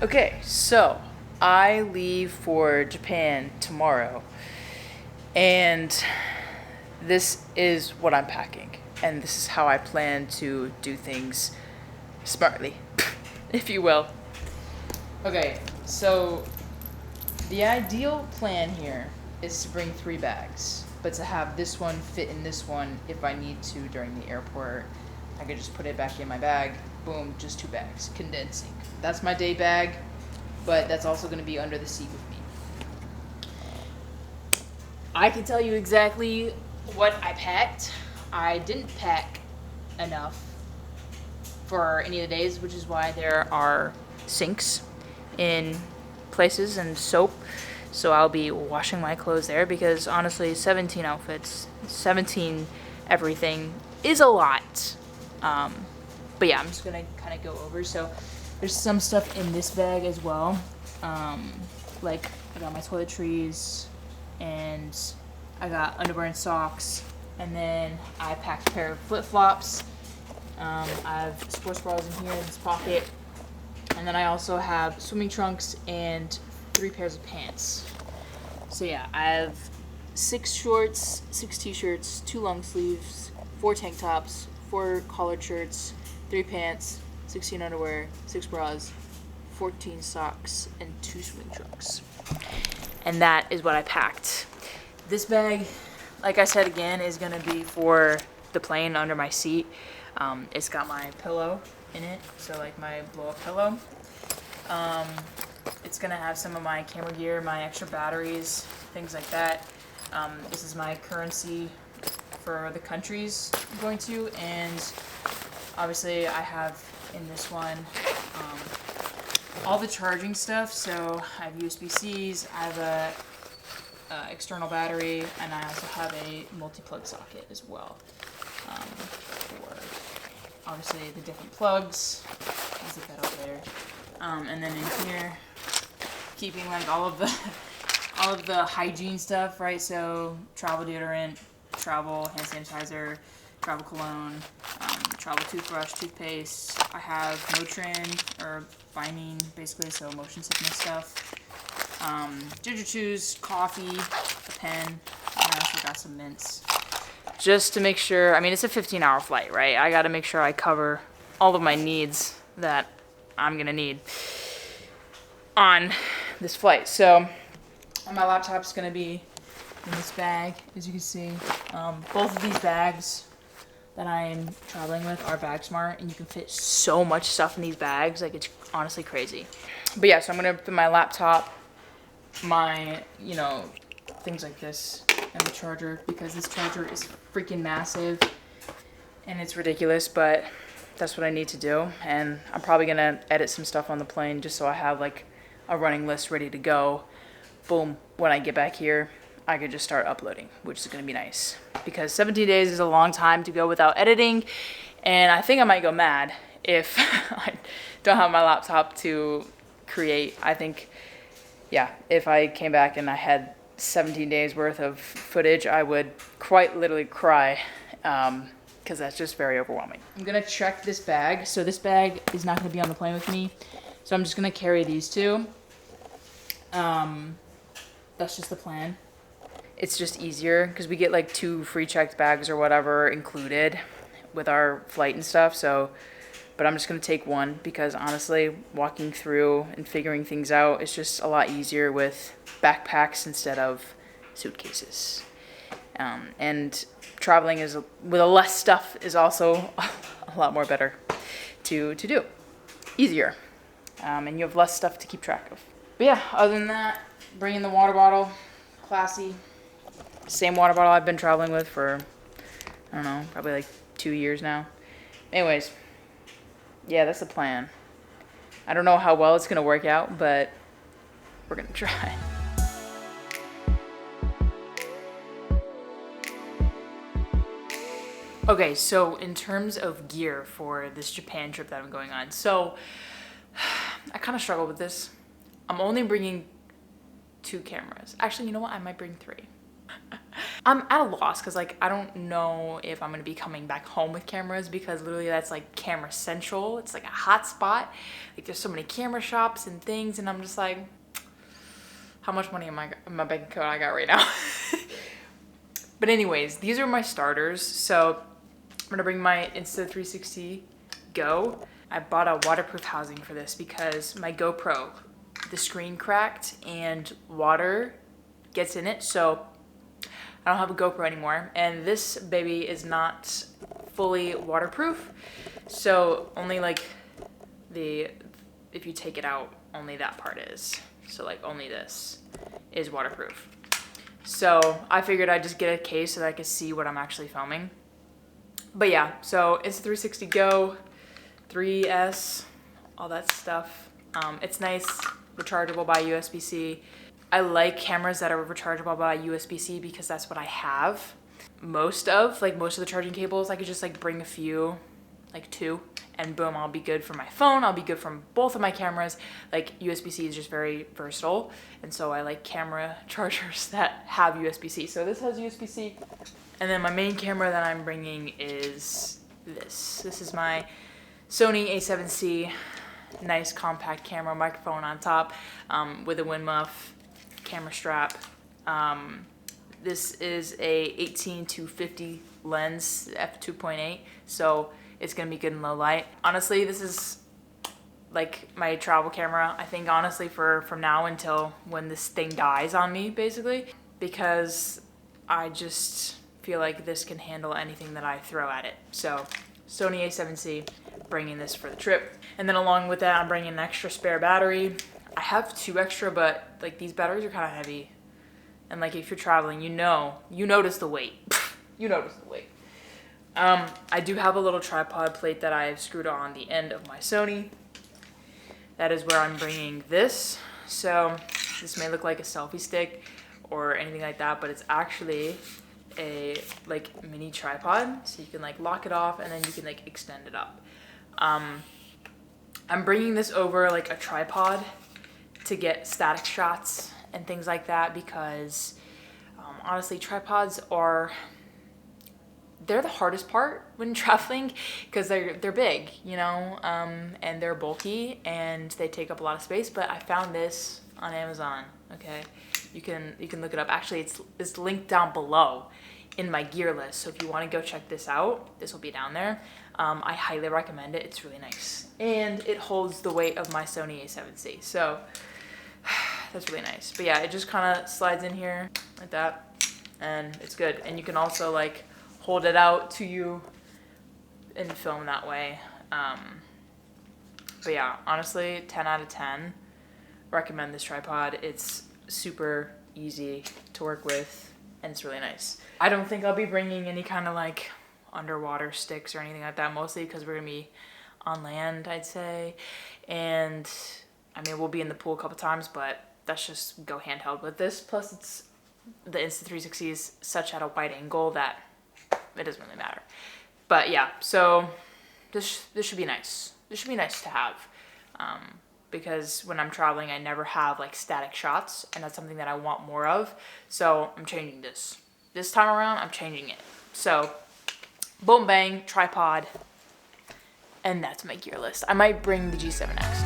Okay, so I leave for Japan tomorrow, and this is what I'm packing, and this is how I plan to do things smartly, if you will. Okay, so the ideal plan here is to bring 3 bags, but to have this one fit in this one if I need to during the airport. I could just put it back in my bag, boom, just 2 bags, condensing. That's my day bag, but that's also going to be under the seat with me. I can tell you exactly what I packed. I didn't pack enough for any of the days, which is why there are sinks in places and soap. So I'll be washing my clothes there because honestly, 17 outfits, 17 everything is a lot. But yeah, I'm just gonna kind of go over. So there's some stuff in this bag as well. Like I got my toiletries and I got underwear and socks. And then I packed a pair of flip-flops. I have sports bras in here in this pocket. And then I also have swimming trunks and 3 pairs of pants. So yeah, I have 6 shorts, 6 t-shirts, 2 long sleeves, 4 tank tops, 4 collared shirts, 3 pants, 16 underwear, 6 bras, 14 socks, and 2 swimming trunks. And that is what I packed. This bag, like I said again, is gonna be for the plane under my seat. It's got my pillow in it, so like my blow-up pillow. It's gonna have some of my camera gear, my extra batteries, things like that. This is my currency for the countries I'm going to, and obviously I have in this one all the charging stuff. So I have USB-Cs, I have a external battery, and I also have a multi-plug socket as well for obviously the different plugs. I'll zip that over there. And then in here, keeping like all of the hygiene stuff, right? So travel deodorant, travel hand sanitizer, travel cologne, travel toothbrush, toothpaste. I have Motrin or Bimine, basically, so motion sickness stuff. Ginger chews, coffee, a pen, and I also got some mints. Just to make sure, I mean, it's a 15-hour flight, right? I gotta make sure I cover all of my needs that I'm gonna need on this flight. So my laptop's gonna be in this bag, as you can see. Both of these bags that I'm traveling with are bag smart, and you can fit so much stuff in these bags, like it's honestly crazy. But yeah, so I'm gonna put my laptop, my, things like this, and the charger, because this charger is freaking massive and it's ridiculous, but that's what I need to do. And I'm probably gonna edit some stuff on the plane just so I have like a running list ready to go. Boom, when I get back here, I could just start uploading, which is gonna be nice because 17 days is a long time to go without editing. And I think I might go mad if I don't have my laptop to create. I think, yeah, if I came back and I had 17 days worth of footage, I would quite literally cry because that's just very overwhelming. I'm gonna check this bag. So this bag is not gonna be on the plane with me. So I'm just gonna carry these 2. That's just the plan. It's just easier because we get like 2 free checked bags or whatever included with our flight and stuff. So, but I'm just gonna take 1 because honestly, walking through and figuring things out is just a lot easier with backpacks instead of suitcases. And traveling is with a less stuff is also a lot more better to do, easier, and you have less stuff to keep track of. But yeah, other than that, bringing the water bottle, classy. Same water bottle I've been traveling with for, I don't know, probably like 2 years now. Anyways, yeah, that's the plan. I don't know how well it's gonna work out, but we're gonna try. Okay, so in terms of gear for this Japan trip that I'm going on, so I kind of struggle with this. I'm only bringing 2 cameras. Actually, you know what? I might bring 3. I'm at a loss because like I don't know if I'm gonna be coming back home with cameras, because literally that's like camera central. It's like a hot spot. Like there's so many camera shops and things, and I'm just like, how much money in my bank account I got right now? But anyways, these are my starters. So I'm gonna bring my Insta360 Go. I bought a waterproof housing for this because my GoPro, the screen cracked and water gets in it, so I don't have a GoPro anymore, and this baby is not fully waterproof, so only like if you take it out, only that part is. So like only this is waterproof. So I figured I'd just get a case so that I could see what I'm actually filming. But yeah, so Insta360 Go, 3S, all that stuff. It's nice, rechargeable by USB-C. I like cameras that are rechargeable by USB-C because that's what I have. Most of the charging cables, I could just like bring a few, like 2, and boom, I'll be good for my phone. I'll be good from both of my cameras. Like USB-C is just very versatile. And so I like camera chargers that have USB-C. So this has USB-C. And then my main camera that I'm bringing is this. This is my Sony A7C, nice compact camera, microphone on top, with a wind muff, camera strap. This is a 18-50 lens, f2.8, so it's gonna be good in low light. Honestly, this is like my travel camera, I think, honestly, from now until when this thing dies on me, basically, because I just feel like this can handle anything that I throw at it. So Sony A7C, bringing this for the trip. And then along with that, I'm bringing an extra spare battery. I have 2 extra, but like these batteries are kind of heavy. And like if you're traveling, you notice the weight. You notice the weight. I do have a little tripod plate that I've screwed on the end of my Sony. That is where I'm bringing this. So this may look like a selfie stick or anything like that, but it's actually a like mini tripod. So you can like lock it off and then you can like extend it up. I'm bringing this over like a tripod to get static shots and things like that, because honestly, tripods they're the hardest part when traveling, because they're big, you know, and they're bulky and they take up a lot of space. But I found this on Amazon. Okay, you can look it up. Actually, it's linked down below in my gear list, so if you want to go check this out, this will be down there. I highly recommend it. It's really nice, and it holds the weight of my Sony A7C, so that's really nice. But yeah, it just kind of slides in here like that, and it's good. And you can also like hold it out to you and film that way. But yeah, honestly, 10 out of 10. Recommend this tripod. It's super easy to work with, and it's really nice. I don't think I'll be bringing any kind of like underwater sticks or anything like that, mostly because we're gonna be on land, I'd say. And I mean, we'll be in the pool a couple times, but that's just go handheld with this. Plus, it's the Insta360 is such at a wide angle that it doesn't really matter. But yeah, so this should be nice. This should be nice to have, because when I'm traveling, I never have like static shots, and that's something that I want more of. So I'm changing this. This time around, I'm changing it. So boom, bang, tripod, and that's my gear list. I might bring the G7X.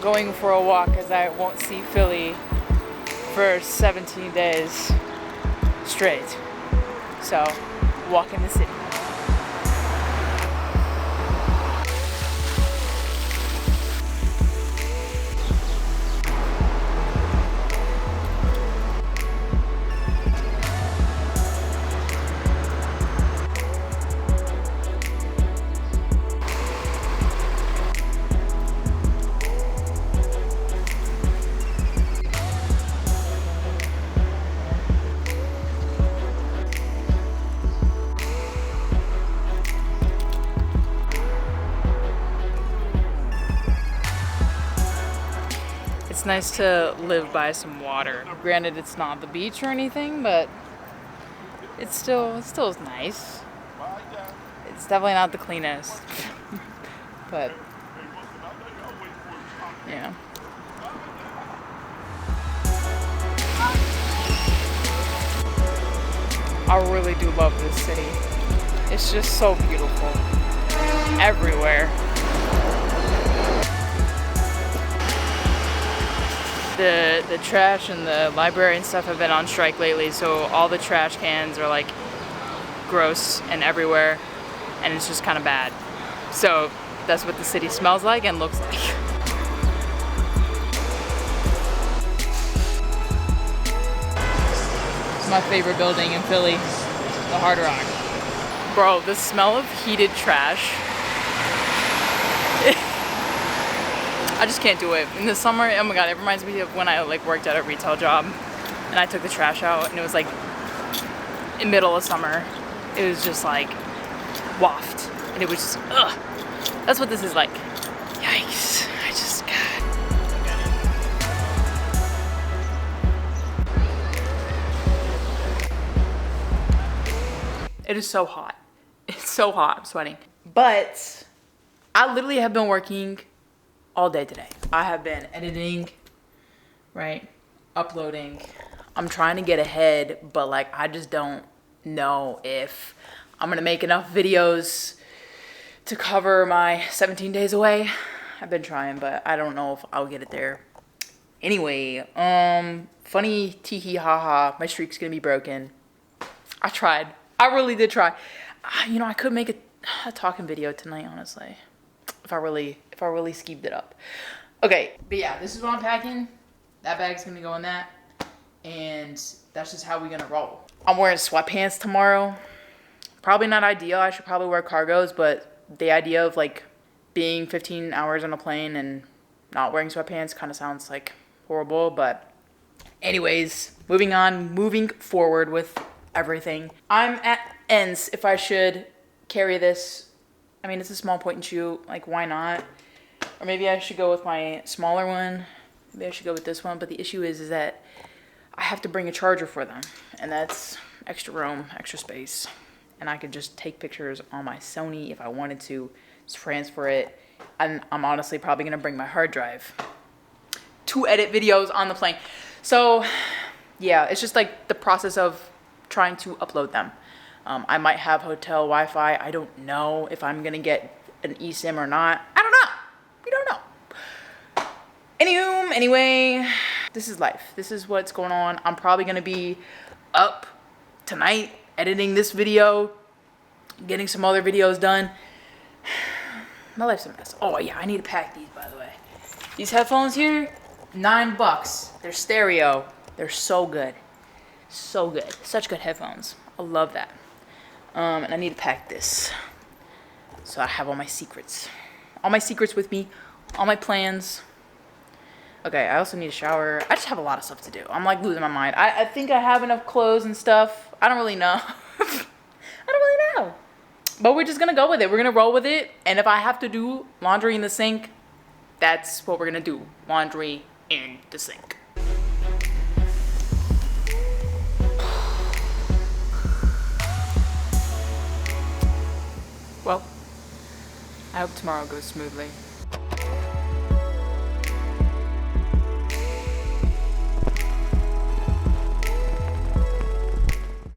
Going for a walk, as I won't see Philly for 17 days straight. So, walk in the city. It's nice to live by some water. Granted, it's not the beach or anything, but it's still nice. It's definitely not the cleanest, but yeah. I really do love this city. It's just so beautiful everywhere. The trash and the library and stuff have been on strike lately, so all the trash cans are like gross and everywhere, and it's just kind of bad. So that's what the city smells like and looks like. It's my favorite building in Philly, the Hard Rock. Bro, the smell of heated trash. I just can't do it. In the summer, oh my god, it reminds me of when I like worked at a retail job and I took the trash out, and it was like in middle of summer. It was just like waft, and it was just ugh. That's what this is like. Yikes. I just god. It is so hot. It's so hot. I'm sweating. But I literally have been working all day today. I have been editing, right? Uploading. I'm trying to get ahead, but like I just don't know if I'm gonna make enough videos to cover my 17 days away. I've been trying, but I don't know if I'll get it there. Anyway, funny tee hee ha ha, my streak's gonna be broken. I tried. I really did try. You know, I could make a talking video tonight, honestly. If I really skeeved it up. Okay, but yeah, this is what I'm packing. That bag's gonna go in that. And that's just how we're gonna roll. I'm wearing sweatpants tomorrow. Probably not ideal. I should probably wear cargos, but the idea of like being 15 hours on a plane and not wearing sweatpants kind of sounds like horrible. But anyways, moving on, moving forward with everything. I'm at ends if I should carry this. I mean, it's a small point and shoot, like why not? Or maybe I should go with my smaller one. Maybe I should go with this one, but the issue is that I have to bring a charger for them, and that's extra room, extra space. And I could just take pictures on my Sony if I wanted to, just transfer it. And I'm honestly probably gonna bring my hard drive to edit videos on the plane. So yeah, it's just like the process of trying to upload them. I might have hotel Wi-Fi. I don't know if I'm gonna get an eSIM or not. I don't know. We don't know. Anyway, this is life. This is what's going on. I'm probably gonna be up tonight editing this video, getting some other videos done. My life's a mess. Oh yeah, I need to pack these, by the way. These headphones here, $9. They're stereo. They're so good. So good. Such good headphones. I love that. And I need to pack this. So I have all my secrets. All my secrets with me. All my plans. Okay, I also need a shower. I just have a lot of stuff to do. I'm like losing my mind. I think I have enough clothes and stuff. I don't really know. I don't really know. But we're just gonna go with it. We're gonna roll with it. And if I have to do laundry in the sink, that's what we're gonna do. Laundry in the sink. Well, I hope tomorrow goes smoothly.